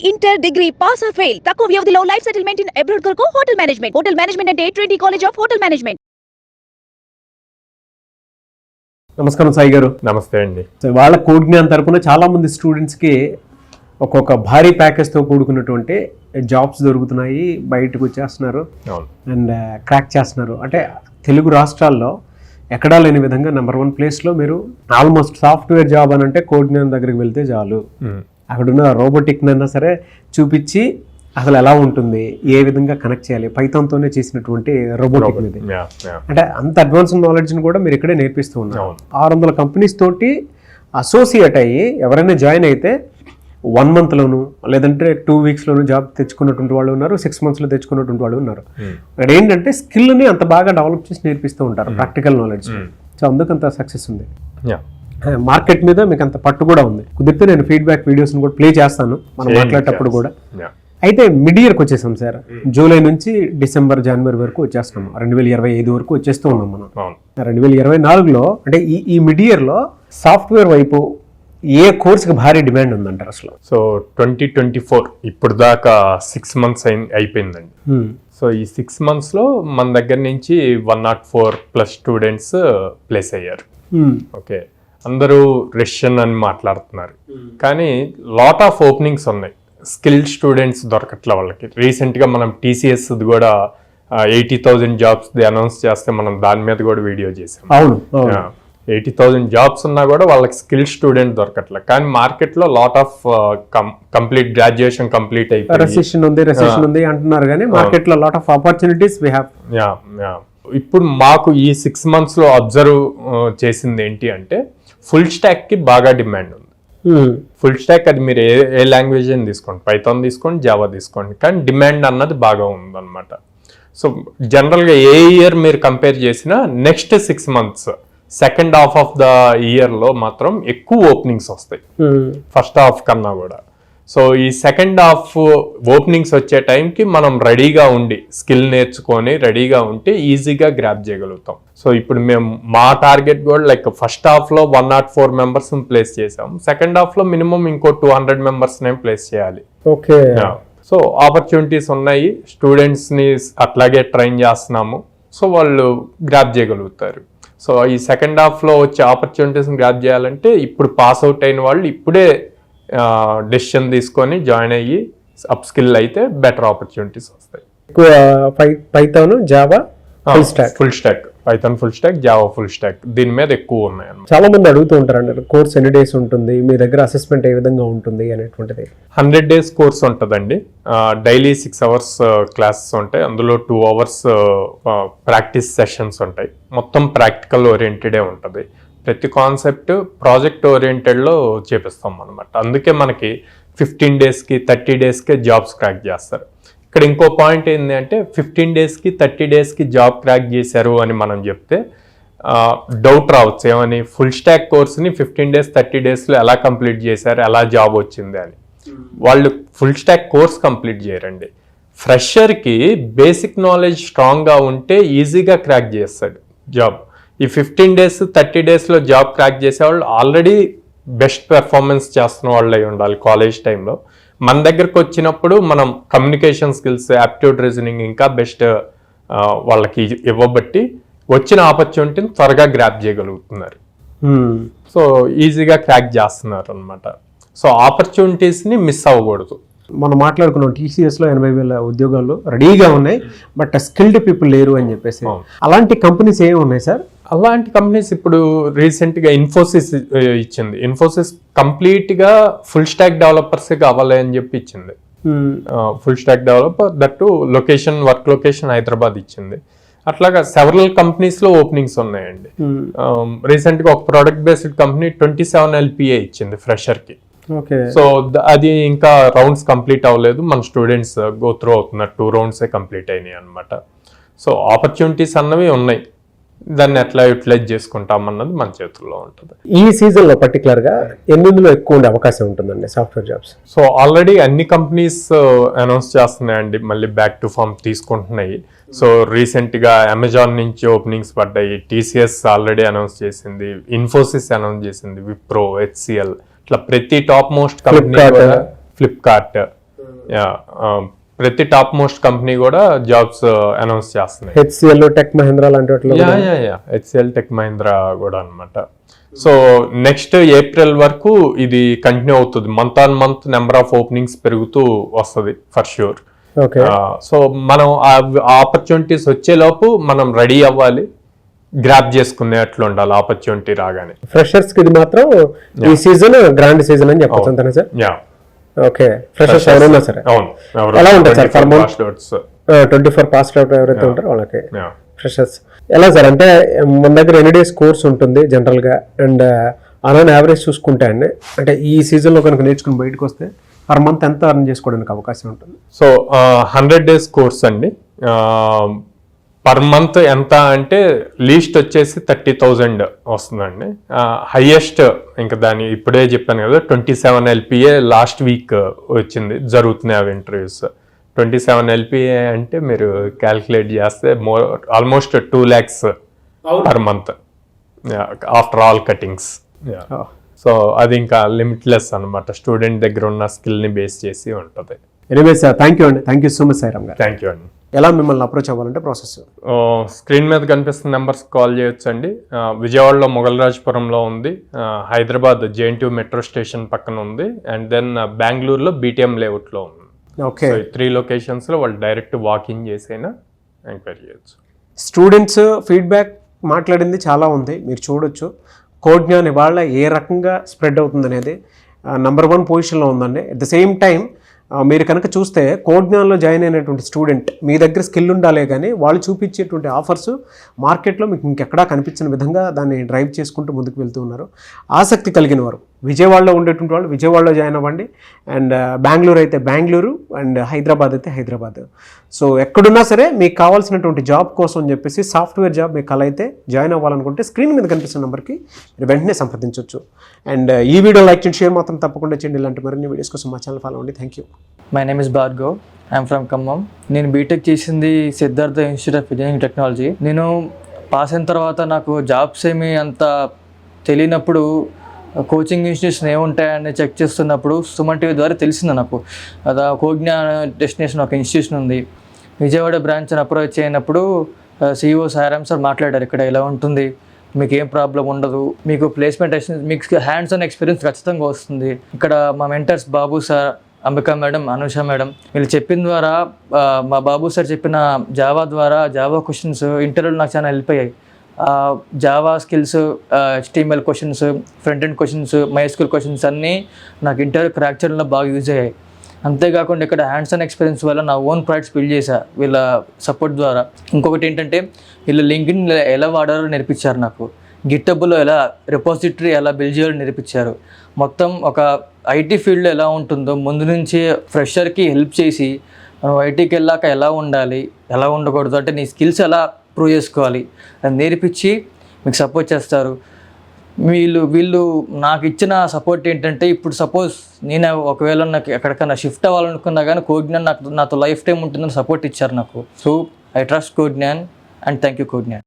Inter degree pass or fail తక్కువ వ్యవధిలో life settlement in abroad కొరకు హోటల్ మేనేజ్మెంట్ అంటే Trinity college of hotel management. నమస్కారం సాయి గారు. నమస్తే అండి. వాళ్ళ కోడ్ జ్ఞాన్ తరపున చాలా మంది స్టూడెంట్స్కి ఒక్కొక్క భారీ ప్యాకేజ్తో కూడుకున్నటువంటి జాబ్స్ దొరుకుతున్నాయి, బయటకు వచ్చేస్తున్నారు అండ్ క్రాక్ చేస్తున్నారు. అంటే తెలుగు రాష్ట్రాల్లో ఎక్కడా లేని విధంగా నెంబర్ 1 ప్లేస్లో మీరు ఆల్మోస్ట్ సాఫ్ట్వేర్ జాబ్ అని అంటే కోడ్ జ్ఞాన్ దగ్గరికి వెళ్తే చాలు, అక్కడున్న రోబోటిక్ నైనా సరే చూపించి అసలు ఎలా ఉంటుంది, ఏ విధంగా కనెక్ట్ చేయాలి, పైథాన్తోనే చేసినటువంటి రోబోటిక్ మీద అంటే అంత అడ్వాన్స్ నాలెడ్జ్ని కూడా మీరు ఇక్కడే నేర్పిస్తూ ఉన్నారు. 600 కంపెనీస్ తోటి అసోసియేట్ అయ్యి ఎవరైనా జాయిన్ అయితే 1 monthలోను లేదంటే 2 weeksలోను జాబ్ తెచ్చుకున్నటువంటి వాళ్ళు ఉన్నారు, 6 monthsలో తెచ్చుకున్నటువంటి వాళ్ళు ఉన్నారు. ఇక్కడ ఏంటంటే స్కిల్ని అంత బాగా డెవలప్ చేసి నేర్పిస్తూ ఉంటారు, ప్రాక్టికల్ నాలెడ్జ్. సో అందుకంత సక్సెస్ ఉంది. మార్కెట్ మీద మీకు అంత పట్టు కూడా ఉంది. కుదిరితే నేను ఫీడ్బ్యాక్ వీడియోస్ని కూడా ప్లే చేస్తాను మనం మాట్లాడేటప్పుడు కూడా. అయితే మిడ్ ఇయర్కి వచ్చేసాం సార్. జూలై నుంచి డిసెంబర్ జనవరి వరకు వచ్చేస్తున్నాము. 2025 వరకు వచ్చేస్తూ ఉన్నాం మనం. 2024లో అంటే ఈ మిడ్ ఇయర్లో సాఫ్ట్వేర్ వైపు ఏ కోర్స్కి భారీ డిమాండ్ ఉందంటారు అసలు? సో 2024 ఇప్పుడు దాకా 6 months అయిపోయిందండి. సో ఈ 6 monthsలో మన దగ్గర నుంచి 104+ స్టూడెంట్స్ ప్లేస్ అయ్యారు. ఓకే, అందరూ రష్యన్ అని మాట్లాడుతున్నారు, కానీ లాట్ ఆఫ్ ఓపెనింగ్స్ ఉన్నాయి. స్కిల్డ్ స్టూడెంట్స్ దొరకట్ల వాళ్ళకి. రీసెంట్గా మనం TCS కూడా 80,000 జాబ్స్ అనౌన్స్ చేస్తే మనం దాని మీద కూడా వీడియో చేసాం. అవును, 80,000 జాబ్స్ ఉన్నా కూడా వాళ్ళకి స్కిల్ స్టూడెంట్ దొరకట్లే. కానీ మార్కెట్లో lot of complete graduation complete అయిపోయింది. రెసిషన్ ఉంది అంటున్నారు, కానీ మార్కెట్లో lot of opportunities we have. ఇప్పుడు మాకు ఈ 6 monthsలో అబ్జర్వ్ చేసింది ఏంటి అంటే ఫుల్ స్టాక్కి బాగా డిమాండ్ ఉంది. ఫుల్ స్టాక్ అది మీరు ఏ లాంగ్వేజ్ అని తీసుకోండి, పైథాన్ తీసుకోండి, జావా తీసుకోండి, కానీ డిమాండ్ అన్నది బాగా ఉందన్నమాట. సో జనరల్గా ఏ ఇయర్ మీరు కంపేర్ చేసినా next 6 months second half of the ఇయర్లో మాత్రం ఎక్కువ ఓపెనింగ్స్ వస్తాయి ఫస్ట్ హాఫ్ కన్నా కూడా. సో ఈ సెకండ్ హాఫ్ ఓపెనింగ్స్ వచ్చే టైంకి మనం రెడీగా ఉండి స్కిల్ నేర్చుకొని రెడీగా ఉంటే ఈజీగా గ్రాప్ చేయగలుగుతాం. సో ఇప్పుడు మేము మా టార్గెట్ కూడా లైక్ ఫస్ట్ హాఫ్లో 104 members ప్లేస్ చేసాం, సెకండ్ హాఫ్లో మినిమం ఇంకో 200 members ప్లేస్ చేయాలి. ఓకే, సో ఆపర్చునిటీస్ ఉన్నాయి, స్టూడెంట్స్ని అట్లాగే ట్రైన్ చేస్తున్నాము. సో వాళ్ళు గ్రాప్ చేయగలుగుతారు. సో ఈ సెకండ్ హాఫ్లో వచ్చే ఆపర్చునిటీస్ని గ్రాప్ చేయాలంటే ఇప్పుడు పాస్ అవుట్ అయిన వాళ్ళు ఇప్పుడే డెసిషన్ తీసుకొని జాయిన్ అయ్యి అప్ స్కిల్ అయితే బెటర్ ఆపర్చునిటీస్ వస్తాయి. Python, Java full stock, Python full stock, Java full stock, దీని మీద ఎక్కువ ఉన్నాయి అన్నమాట. చాలా మంది అడుగుతూ ఉంటారు కోర్స్ ఎన్ని డేస్ ఉంటుంది, మీ దగ్గర అసెస్మెంట్ ఏ విధంగా ఉంటుంది అనేటువంటిది. 100 days కోర్స్ ఉంటుందండి. డైలీ 6 hours క్లాసెస్ ఉంటాయి, అందులో 2 hours ప్రాక్టీస్ సెషన్స్ ఉంటాయి. మొత్తం ప్రాక్టికల్ ఓరియంటెడే ఉంటుంది. ప్రతి కాన్సెప్ట్ ప్రాజెక్ట్ ఓరియంటెడ్లో చేపిస్తాం అనమాట. అందుకే మనకి 15 daysకి 30 daysకే జాబ్స్ క్రాక్ చేస్తారు. ఇక్కడ ఇంకో పాయింట్ ఏంటి అంటే 15 daysకి 30 daysకి జాబ్ క్రాక్ చేశారు అని మనం చెప్తే డౌట్ రావచ్చు, ఏమని ఫుల్ స్టాక్ కోర్స్ని 15 days 30 daysలో ఎలా కంప్లీట్ చేశారు, ఎలా జాబ్ వచ్చింది అని. వాళ్ళు ఫుల్ స్టాక్ కోర్స్ కంప్లీట్ చేయరండి. ఫ్రెషర్కి బేసిక్ నాలెడ్జ్ స్ట్రాంగ్గా ఉంటే ఈజీగా క్రాక్ చేస్తాడు జాబ్. ఈ 15 days 30 daysలో జాబ్ క్రాక్ చేసేవాళ్ళు ఆల్రెడీ బెస్ట్ పెర్ఫార్మెన్స్ చేస్తున్న వాళ్ళు అయి ఉండాలి కాలేజ్ టైంలో. మన దగ్గరకు వచ్చినప్పుడు మనం కమ్యూనికేషన్ స్కిల్స్, యాప్టిట్యూడ్, రీజనింగ్ ఇంకా బెస్ట్ వాళ్ళకి ఇవ్వబట్టి వచ్చిన ఆపర్చునిటీని త్వరగా గ్రాప్ చేయగలుగుతున్నారు. సో ఈజీగా క్రాక్ చేస్తున్నారు అనమాట. సో ఆపర్చునిటీస్ని మిస్ అవ్వకూడదు. మనం మాట్లాడుకున్నాం TCSలో 80,000 ఉద్యోగాలు రెడీగా ఉన్నాయి, బట్ స్కిల్డ్ పీపుల్ లేరు అని చెప్పేసి. అలాంటి కంపెనీస్ ఏమి ఉన్నాయి సార్? అలాంటి కంపెనీస్ ఇప్పుడు రీసెంట్గా ఇన్ఫోసిస్ ఇచ్చింది. ఇన్ఫోసిస్ కంప్లీట్గా ఫుల్ స్టాక్ డెవలపర్స్ కావాలి అని చెప్పి ఇచ్చింది. Full stack developer that location, work location Hyderabad ఇచ్చింది. అట్లాగా సెవరల్ కంపెనీస్లో ఓపెనింగ్స్ ఉన్నాయండి. రీసెంట్గా ఒక ప్రోడక్ట్ బేస్డ్ కంపెనీ 27 LPA ఇచ్చింది ఫ్రెషర్కి. సో అది ఇంకా రౌండ్స్ కంప్లీట్ అవ్వలేదు, మన స్టూడెంట్స్ గో త్రూ అవుతున్నారు. 2 rounds కంప్లీట్ అయినాయి అనమాట. సో ఆపర్చునిటీస్ అన్నవి ఉన్నాయి, దాన్ని ఎట్లా యూటిలైజ్ చేసుకుంటాం అన్నది మన చేతుల్లో ఉంటుంది. ఈ సీజన్లో పర్టికులర్గా ఎన్నింటిలో ఎక్కువ ఉండే అవకాశం ఉంటుందండి సాఫ్ట్వేర్ జాబ్స్? సో ఆల్రెడీ అన్ని కంపెనీస్ అనౌన్స్ చేస్తున్నాయండి, మళ్ళీ బ్యాక్ టు ఫామ్ తీసుకుంటున్నాయి. సో రీసెంట్గా అమెజాన్ నుంచి ఓపెనింగ్స్ పడ్డాయి, TCS ఆల్రెడీ అనౌన్స్ చేసింది, ఇన్ఫోసిస్ అనౌన్స్ చేసింది, విప్రో, HCL, ఇట్లా ప్రతి top most company, Flipkart, yeah ప్రతి టాప్ మోస్ట్ కంపెనీ కూడా జాబ్స్ అనౌన్స్ చేస్తున్నాయి. హెచ్సిఎల్, టెక్ మహీంద్రా లాంటి వాటిలో కూడా. హెచ్సిఎల్, టెక్ మహీంద్రా కూడా అన్నమాట. సో నెక్స్ట్ ఏప్రిల్ వరకు ఇది కంటిన్యూ అవుతుంది. Month on month number of openings పెరుగుతూ వస్తుంది ఫర్ ష్యూర్. సో మనం ఆ ఆపర్చునిటీస్ వచ్చేలోపు మనం రెడీ అవ్వాలి, గ్రాప్ చేసుకునే అట్లా ఉండాలి ఆపర్చునిటీ రాగానే. ఫ్రెషర్స్ కి ఇది మాత్రం ఈ సీజన్ గ్రాండ్ సీజన్ అని చెప్పొచ్చు అంతేనా సార్? ఓకే, ఫ్రెషర్స్ ఎవరైనా సరే. అవును. ఎలా ఉంటుంది sir for month? 24 passed out ఎవరైతే ఉంటారో వాళ్ళకి ఫ్రెషర్స్ ఎలా సార్? అంటే మన దగ్గర ఎన్ని డేస్ కోర్స్ ఉంటుంది జనరల్ గా, అండ్ ఆన్ యావరేజ్ చూసుకుంటే అండి, అంటే ఈ సీజన్ లో కనుక నేర్చుకుని బయటకు వస్తే పర్ మంత్ ఎంత అర్న్ చేసుకోవడానికి అవకాశం ఉంటుంది? సో 100 days కోర్స్ అండి. పర్ మంత్ ఎంత అంటే లీస్ట్ వచ్చేసి 30,000 వస్తుందండి. హైయెస్ట్ ఇంకా దాని ఇప్పుడే చెప్పాను కదా 27 LPA లాస్ట్ వీక్ వచ్చింది, జరుగుతున్నాయి అవి ఇంటర్వ్యూస్. 27 LPA అంటే మీరు క్యాల్కులేట్ చేస్తే almost 2 lakhs per month after all cuttings. So అది ఇంకా లిమిట్లెస్ అనమాట, స్టూడెంట్ దగ్గర ఉన్న స్కిల్ని బేస్ చేసి ఉంటుంది. ఎనీవే సార్, థ్యాంక్ యూ అండి. Thank you so much Sairam గారు. థ్యాంక్ యూ అండి. ఎలా మిమ్మల్ని అప్రోచ్ అవ్వాలంటే ప్రాసెస్? స్క్రీన్ మీద కనిపిస్తున్న నెంబర్స్ కాల్ చేయొచ్చు అండి. విజయవాడలో మొగల్రాజపురంలో ఉంది, హైదరాబాద్ JNTU మెట్రో స్టేషన్ పక్కన ఉంది, అండ్ దెన్ బెంగళూరులో BTM లేఅవుట్లో ఉంది. ఓకే, 3 locations వాళ్ళు డైరెక్ట్ వాకింగ్ చేసైనా ఎంక్వైరీ చేయొచ్చు. స్టూడెంట్స్ ఫీడ్బ్యాక్ మాట్లాడింది చాలా ఉంది, మీరు చూడొచ్చు. కోడ్ జ్ఞాన్ ఇవాళ ఏ రకంగా స్ప్రెడ్ అవుతుంది అనేది నంబర్ 1 పొజిషన్లో ఉందండి. అట్ ద సేమ్ టైం మీరు కనుక చూస్తే కోడ్ జ్ఞాన్లో జాయిన్ అయినటువంటి స్టూడెంట్ మీ దగ్గర స్కిల్ ఉండాలే కానీ వాళ్ళు చూపించేటువంటి ఆఫర్స్ మార్కెట్లో మీకు ఇంకెక్కడా కనిపించిన విధంగా దాన్ని డ్రైవ్ చేసుకుంటూ ముందుకు వెళ్తూ ఉన్నారు. ఆసక్తి కలిగిన వారు విజయవాడలో ఉండేటువంటి వాళ్ళు విజయవాడలో జాయిన్ అవ్వండి, అండ్ బెంగళూరు అయితే బెంగళూరు, అండ్ హైదరాబాద్ అయితే హైదరాబాద్. సో ఎక్కడున్నా సరే మీకు కావాల్సినటువంటి జాబ్ కోసం అని చెప్పేసి సాఫ్ట్వేర్ జాబ్ మీకు కల అయితే జాయిన్ అవ్వాలనుకుంటే స్క్రీన్ మీద కనిపిస్తున్న నెంబర్కి మీరు వెంటనే సంప్రదించవచ్చు. అండ్ ఈ వీడియో లైక్ చేయండి, షేర్ మాత్రం తప్పకుండా చేయండి. ఇలాంటి మరిన్ని వీడియోస్ కోసం మా ఛానల్ ఫాలో అవ్వండి. Thank you. My name is Bhargav, I'm from Khammam. నేను బీటెక్ చేసింది Siddhartha institute of engineering technology. నేను పాస్ అయిన తర్వాత నాకు జాబ్స్ ఏమీ అంత తెలియనప్పుడు కోచింగ్ ఇన్స్టిట్యూషన్ ఏముంటాయని చెక్ చేస్తున్నప్పుడు సుమన్ టీవీ ద్వారా తెలిసింది నాకు. అది కోజ్ఞాన్ డెస్టినేషన్ ఒక ఇన్స్టిట్యూషన్ ఉంది, విజయవాడ బ్రాంచ్ అని అప్రోచ్ అయినప్పుడు CEO సాయిరామ్ సార్ మాట్లాడారు, ఇక్కడ ఇలా ఉంటుంది, మీకు ఏం ప్రాబ్లం ఉండదు, మీకు ప్లేస్మెంట్ మీకు హ్యాండ్స్ ఆన్ ఎక్స్పీరియన్స్ ఖచ్చితంగా వస్తుంది. ఇక్కడ మా mentors Babu sir, Ambika madam, Anusha madam, వీళ్ళు చెప్పిన ద్వారా మా బాబు సార్ చెప్పిన జావా ద్వారా జావా క్వశ్చన్స్ ఇంటర్వ్యూలో నాకు చాలా హెల్ప్ అయ్యాయి. Java skills, HTML questions, front end questions, MySQL questions అన్నీ నాకు ఇంటర్వ్యూ క్రాక్ చేయడంలో బాగా యూజ్ అయ్యాయి. అంతేకాకుండా ఇక్కడ హ్యాండ్స్ ఆన్ ఎక్స్పీరియన్స్ వల్ల నా ఓన్ ప్రాజెక్ట్స్ బిల్డ్ చేశా వీళ్ళ సపోర్ట్ ద్వారా. ఇంకొకటి ఏంటంటే వీళ్ళు లింక్డ్ఇన్ ఎలా వాడారో నేర్పించారు నాకు, గిట్టబుల్లో ఎలా రిపాజిటరీ ఎలా బిల్డ్ చేయాలో నేర్పించారు. మొత్తం ఒక IT ఫీల్డ్లో ఎలా ఉంటుందో ముందు నుంచి ఫ్రెషర్కి హెల్ప్ చేసి మనం ఐటీకి వెళ్ళాక ఎలా ఉండాలి, ఎలా ఉండకూడదు, అంటే నీ స్కిల్స్ ఎలా ప్రూవ్ చేసుకోవాలి అని నేర్పించి మీకు సపోర్ట్ చేస్తారు. వీళ్ళు నాకు ఇచ్చిన సపోర్ట్ ఏంటంటే, ఇప్పుడు సపోజ్ నేను ఒకవేళ నాకు ఎక్కడికైనా షిఫ్ట్ అవ్వాలనుకున్నా కానీ కోజ్ఞాన్ నాతో లైఫ్ టైం ఉంటుందని సపోర్ట్ ఇచ్చారు నాకు. సో ఐ ట్రస్ట్ కోజ్ఞాన్ అండ్ థ్యాంక్ యూ కోజ్ఞాన్.